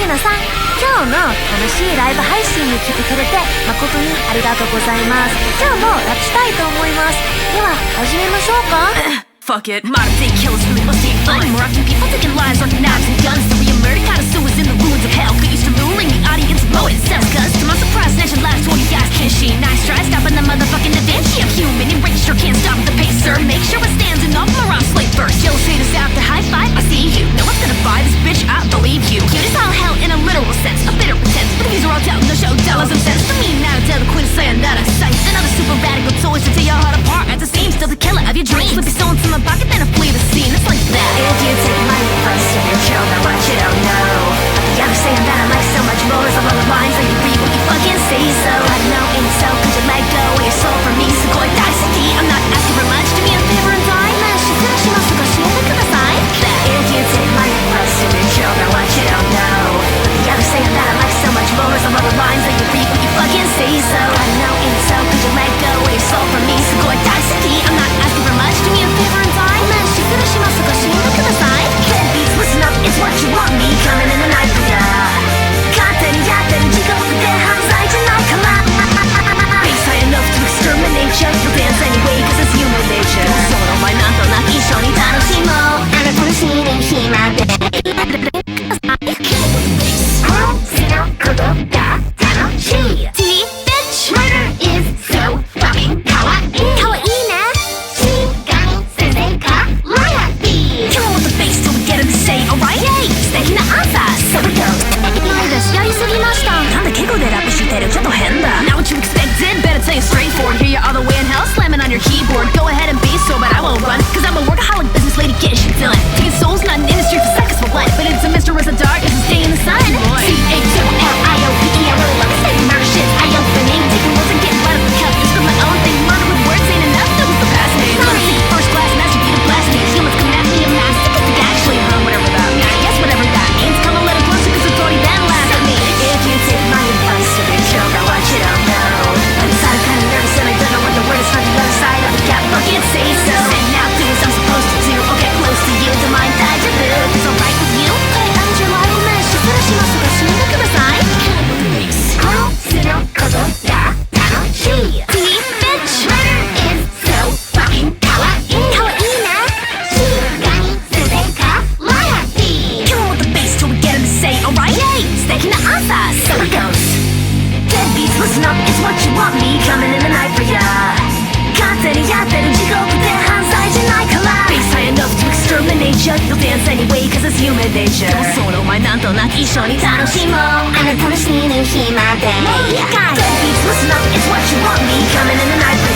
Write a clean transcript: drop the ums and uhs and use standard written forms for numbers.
皆さん、今日の楽しいライブ配信に来てくれて誠にありがとうございます。今日もラップしたいと思います。では始めましょうか。Fuck it, modern day kills really must be fun. Rocking people taking lives, rocking knives and guns. To be a murder connoisseur is in the ruins of hell. Get used to luring the audience, blowing cells. Cause to my surprise, snatching lives, 20 guys can't she? Nice try, stopping the motherfucking the dance. She a human, erasure, can't stop the pace, sir. Make sure it stands and off my round slate first. Yellow haters out the high five, I see you. No one's gonna buy this bitch, I believe you. Cute as all hell in a literal sense, a bitter pretense. But these are all telling no show, dollars and cents. To me now, tell the queen saying that I sight another super radical toys to tear your heart apart at the seams. Still the killer of your dreams. Slip your soul into my pocket, then I flee the scene. It's like that. If you take my advice, you're chill, now what you don't know. You understand that I like so much more. Some of the lines that you read when you fucking say so. I know ain't so, cause you let go of your soul for me. So go dicey, I'm not asking for much. Do me a favor and die. If you take my advice, you're chill, now what you don't know. You understand that I like so much more. Some of the lines that you read when you fucking say so. I know ain't so, cause you let go of your soul for me. So go dicey, I'm not asking for much. Do me a favor and die. Beats, listen up, it's what you want me coming in the night for ya. 勝手にやってる地獄で犯罪じゃないから。 Bass high enough to exterminate ya. You'll dance anyway cause it's human nature. その前なんとなく一緒に楽しもう。あなたの死ぬ日まで。そのことが楽しい。T bitch murder is so fucking かわいい。かわいいね。素敵なアンサー、それよ。いいです、やりすぎました。なんで敬語でラップしてる、ちょっと変だ。Not what you expected, better tell you straightforward. Hear you all the way in hell, slamming on your keyboard. Go ahead and be so, but I won't run. Cause I'm a workaholic business lady, get shit done. Taking souls, not an industry for seconds for blood. But it's a mystery, it's a dark, it's a stay in the sun. C-A-2-L-I-O-P-E, I really love it, steady murder shit. I opening, taking words and getting right up the cup. Just for my own thing, murder with words ain't enough. That was the past name. First class, master, beat a blast me. Humans coming at me, I'm not sick of the actually, whatever that means. I guess whatever that means. Come a little closer cause it's already been last at me. If you take my advice, you're in chill, now what you don't know. Inside I'm kinda nervous and I don't know what the word is from the other side of the gap. Fucking say so. And now things I'm supposed to do. I'll get close to you. Don't mind that you're good. It's alright with you. Hey, I'm your life man. 失礼しますが死んでください。殺すのことが楽しい。T bitch murder is so fucking かわいい。かわいいね。静かにすべかロヤティ。Kill with the bass till we get him to say alright. Yay! 素敵なアンサー、so it goes. Deadbeats, listen up, it's what you want me coming in the night for ya. 勝手にやってる地獄で犯罪じゃないから。 Bass high enough to exterminate ya. You'll dance anyway cause it's human nature. その前なんとなく一緒に楽しもう。あなたの死ぬ日まで。もう一回。Deadbeats, listen up, it's what you want me coming in the night for ya.